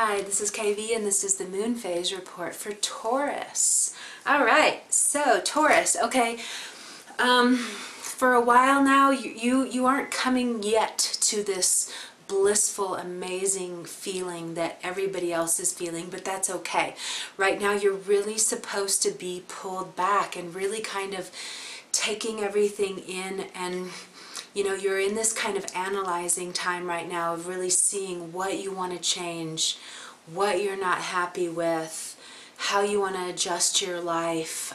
Hi, this is KV and this is the moon phase report for Taurus. All right, so Taurus, okay, for a while now you aren't coming yet to this blissful, amazing feeling that everybody else is feeling, but that's okay. Right now you're really supposed to be pulled back and really kind of taking everything in, and you know, you're in this kind of analyzing time right now of really seeing what you want to change, what you're not happy with, how you want to adjust your life.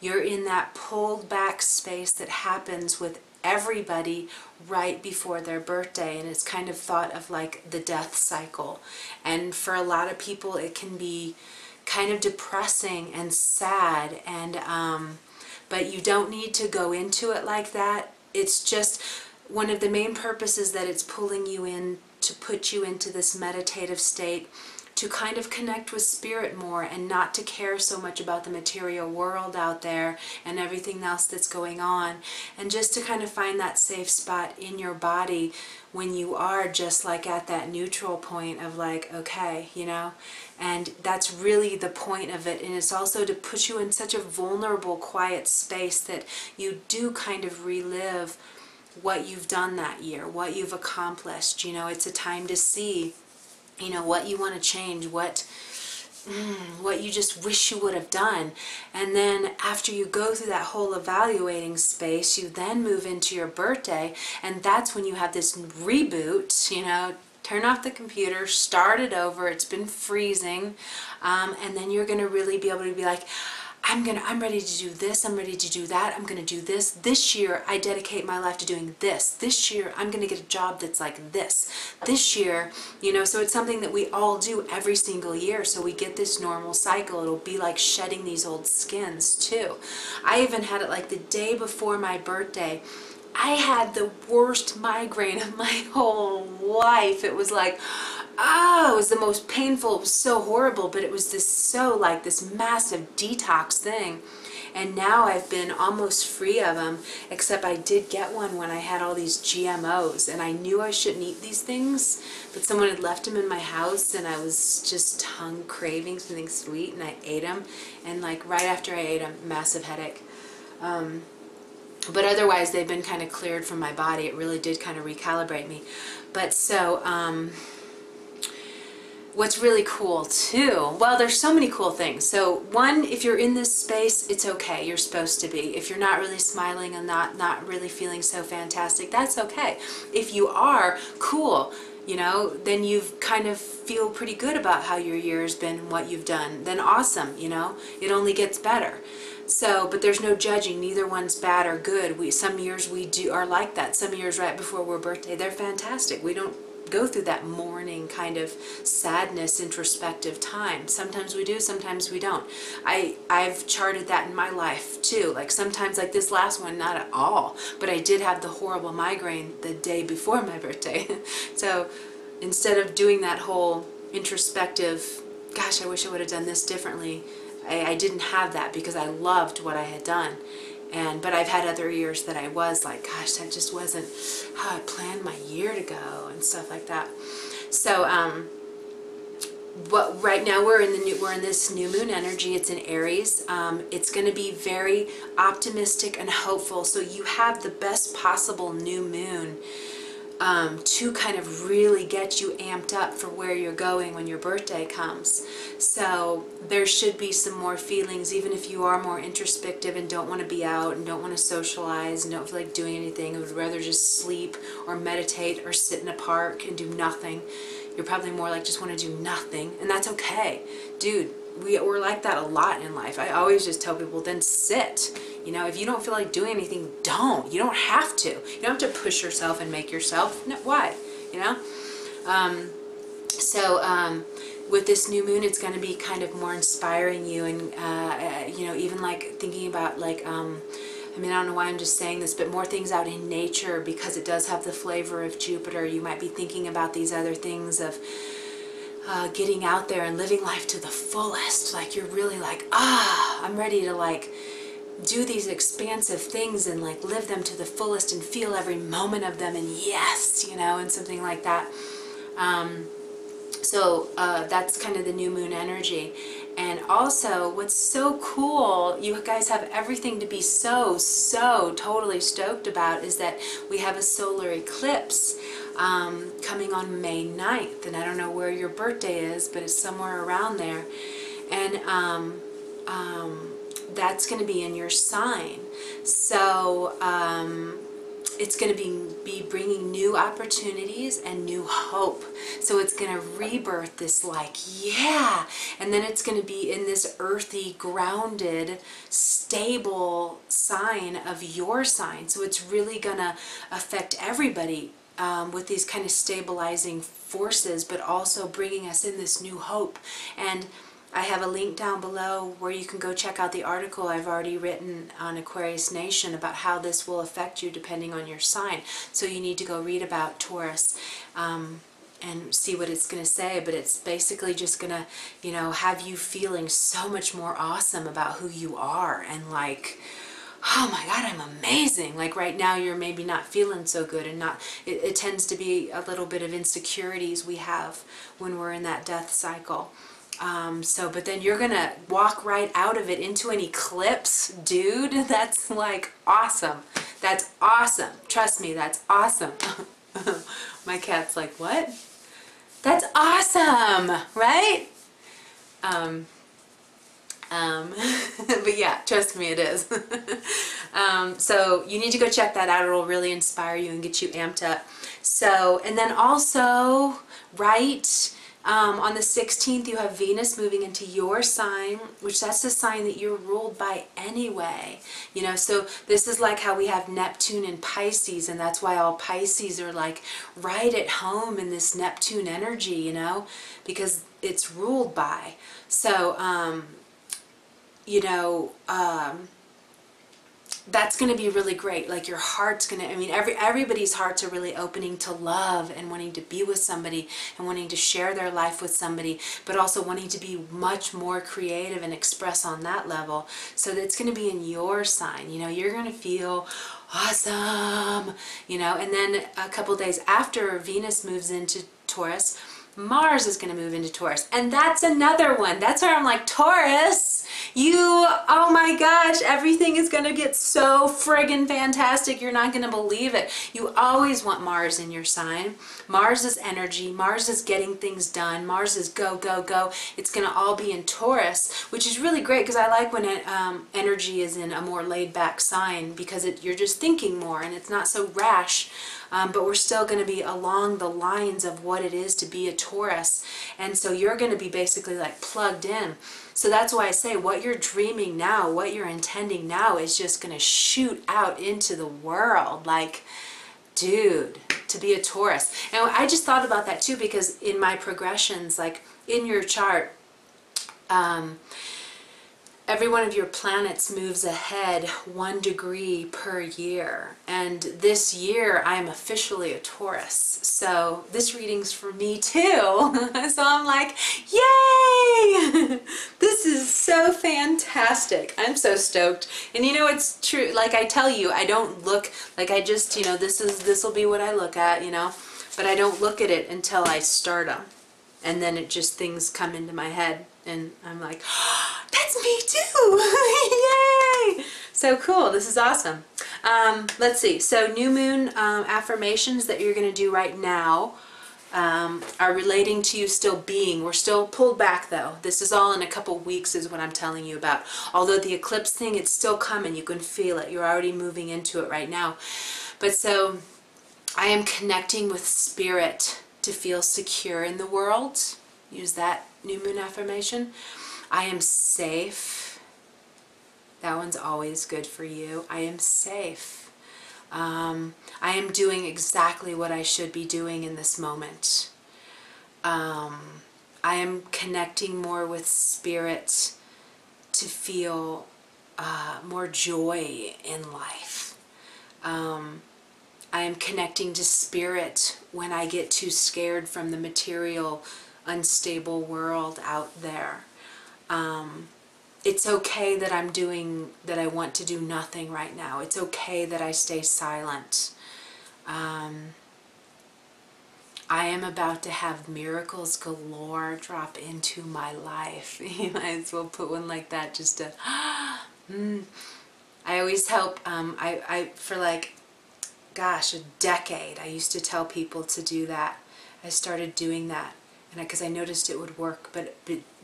You're in that pulled back space that happens with everybody right before their birthday, and it's kind of thought of like the death cycle. And for a lot of people it can be kind of depressing and sad, and but you don't need to go into it like that. It's just one of the main purposes that it's pulling you in to put you into this meditative state, to kind of connect with spirit more and not to care so much about the material world out there and everything else that's going on, and just to kind of find that safe spot in your body when you are just like at that neutral point of like, okay, you know, and that's really the point of it. And it's also to put you in such a vulnerable, quiet space that you do kind of relive what you've done that year, what you've accomplished. You know, it's a time to see, you know, what you want to change, what you just wish you would have done. And then after you go through that whole evaluating space, you then move into your birthday, and that's when you have this reboot, you know, turn off the computer, start it over, it's been freezing, and then you're going to really be able to be like, I'm ready to do this, I'm ready to do that, I'm going to do this. This year I dedicate my life to doing this. This year I'm going to get a job that's like this. This year, you know, so it's something that we all do every single year, so we get this normal cycle. It'll be like shedding these old skins too. I even had it like the day before my birthday. I had the worst migraine of my whole life. It was like, it was the most painful. It was so horrible, but it was this this massive detox thing. And now I've been almost free of them, except I did get one when I had all these GMOs, and I knew I shouldn't eat these things, but someone had left them in my house, and I was just craving something sweet, and I ate them, and like right after I ate them, massive headache. But otherwise they've been kind of cleared from my body. It really did kind of recalibrate me. But so what's really cool too, well, there's so many cool things. So one, if you're in this space, it's okay, you're supposed to be. If you're not really smiling and not really feeling so fantastic, that's okay. If you are, cool, you know, then you've kind of feel pretty good about how your year has been and what you've done, then awesome, you know, it only gets better. So, but there's no judging, neither one's bad or good. Some years we are like that. Some years right before our birthday, they're fantastic. We don't go through that mourning kind of sadness, introspective time. Sometimes we do, sometimes we don't. I've charted that in my life too. Like sometimes, like this last one, not at all, but I did have the horrible migraine the day before my birthday. So instead of doing that whole introspective, gosh, I wish I would have done this differently, I didn't have that because I loved what I had done. But I've had other years that I was like, gosh, that just wasn't how I planned my year to go and stuff like that. So, but right now we're in this new moon energy. It's in Aries. It's going to be very optimistic and hopeful. So you have the best possible new moon to kind of really get you amped up for where you're going when your birthday comes. So there should be some more feelings, even if you are more introspective and don't want to be out and don't want to socialize and don't feel like doing anything, and would rather just sleep or meditate or sit in a park and do nothing. You're probably more like just want to do nothing, and that's okay. Dude, we're like that a lot in life. I always just tell people, then sit. You know, if you don't feel like doing anything, don't. You don't have to. You don't have to push yourself and make yourself. No, why? You know? With this new moon, it's going to be kind of more inspiring you, and, you know, even like thinking about like, I mean, I don't know why I'm just saying this, but more things out in nature, because it does have the flavor of Jupiter. You might be thinking about these other things of getting out there and living life to the fullest. Like you're really like, I'm ready to like do these expansive things and like live them to the fullest and feel every moment of them, and yes, you know, and something like that. So that's kind of the new moon energy. And also, what's so cool, you guys have everything to be so totally stoked about, is that we have a solar eclipse coming on May 9th. And I don't know where your birthday is, but it's somewhere around there. And that's going to be in your sign. So it's going to be bringing new opportunities and new hope. So it's going to rebirth this, like, yeah. And then it's going to be in this earthy, grounded, stable sign of your sign. So it's really going to affect everybody with these kind of stabilizing forces, but also bringing us in this new hope. And I have a link down below where you can go check out the article I've already written on Aquarius Nation about how this will affect you depending on your sign. So you need to go read about Taurus and see what it's going to say. But it's basically just going to, you know, have you feeling so much more awesome about who you are, and like, oh my God, I'm amazing. Like right now you're maybe not feeling so good, and it tends to be a little bit of insecurities we have when we're in that death cycle. But then you're gonna walk right out of it into an eclipse, dude. That's like awesome. That's awesome. Trust me, that's awesome. My cat's like, what? That's awesome, right? But yeah, trust me, it is. So you need to go check that out. It'll really inspire you and get you amped up. So, and then also, right, on the 16th, you have Venus moving into your sign, which that's the sign that you're ruled by anyway. You know, so this is like how we have Neptune in Pisces, and that's why all Pisces are like right at home in this Neptune energy, you know, because it's ruled by. So, you know, that's going to be really great. Like your heart's going to, I mean, everybody's hearts are really opening to love and wanting to be with somebody and wanting to share their life with somebody, but also wanting to be much more creative and express on that level. So that's going to be in your sign. You know, you're going to feel awesome, you know, and then a couple days after Venus moves into Taurus, Mars is going to move into Taurus. And that's another one. That's where I'm like, Taurus, you, oh my gosh, everything is going to get so friggin' fantastic. You're not going to believe it. You always want Mars in your sign. Mars is energy. Mars is getting things done. Mars is go, go, go. It's going to all be in Taurus, which is really great because I like when energy is in a more laid back sign, because you're just thinking more and it's not so rash. But we're still going to be along the lines of what it is to be a Taurus. And so you're going to be basically like plugged in. So that's why I say what you're dreaming now, what you're intending now is just going to shoot out into the world. Like, dude, to be a Taurus. And I just thought about that too, because in my progressions, like in your chart, every one of your planets moves ahead 1 degree per year. And this year, I am officially a Taurus. So this reading's for me too. So I'm like, yay! This is so fantastic. I'm so stoked. And you know, it's true. Like I tell you, I don't look, like I just, you know, this will be what I look at, you know. But I don't look at it until I start them. And then it just, things come into my head. And I'm like, oh, that's me too! Yay! So cool. This is awesome. Let's see. So new moon affirmations that you're going to do right now are relating to you still being. We're still pulled back though. This is all in a couple weeks is what I'm telling you about. Although the eclipse thing, it's still coming. You can feel it. You're already moving into it right now. But so I am connecting with spirit to feel secure in the world. Use that new moon affirmation. I am safe. That one's always good for you. I am safe. I am doing exactly what I should be doing in this moment. I am connecting more with spirit to feel more joy in life. I am connecting to spirit when I get too scared from the material, unstable world out there. It's okay that I'm doing, that I want to do nothing right now. It's okay that I stay silent. I am about to have miracles galore drop into my life. You might as well put one like that just to, I always help, for like, gosh, a decade, I used to tell people to do that. I started doing that, and because I noticed it would work, but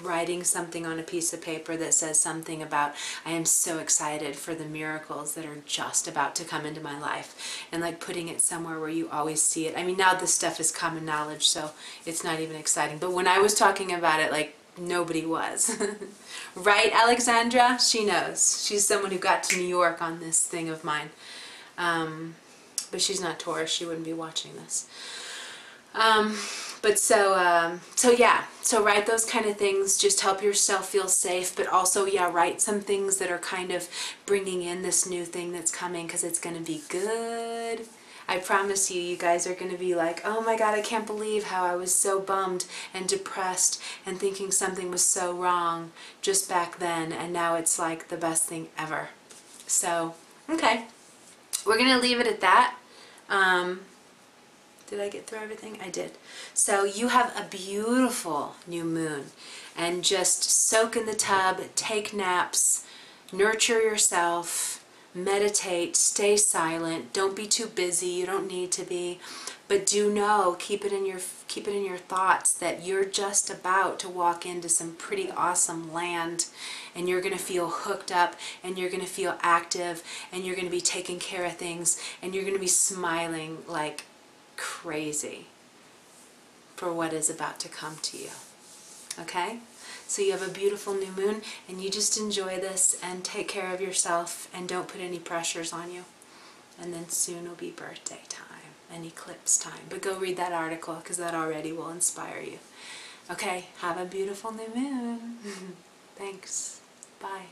writing something on a piece of paper that says something about, I am so excited for the miracles that are just about to come into my life, and like putting it somewhere where you always see it. I mean, now this stuff is common knowledge, so it's not even exciting, but when I was talking about it, like, nobody was. Right, Alexandra? She knows. She's someone who got to New York on this thing of mine. But she's not Taurus, she wouldn't be watching this. But so yeah, so write those kind of things, just help yourself feel safe, but also, yeah, write some things that are kind of bringing in this new thing that's coming, because it's going to be good. I promise you, you guys are going to be like, oh my God, I can't believe how I was so bummed and depressed and thinking something was so wrong just back then, and now it's like the best thing ever. So, okay, we're going to leave it at that. Did I get through everything? I did. So you have a beautiful new moon, and just soak in the tub, take naps, nurture yourself, meditate, stay silent. Don't be too busy. You don't need to be, but do know, keep it in your thoughts that you're just about to walk into some pretty awesome land, and you're going to feel hooked up, and you're going to feel active, and you're going to be taking care of things, and you're going to be smiling like crazy for what is about to come to you. Okay? So you have a beautiful new moon, and you just enjoy this and take care of yourself and don't put any pressures on you. And then soon will be birthday time and eclipse time. But go read that article, because that already will inspire you. Okay? Have a beautiful new moon. Thanks. Bye.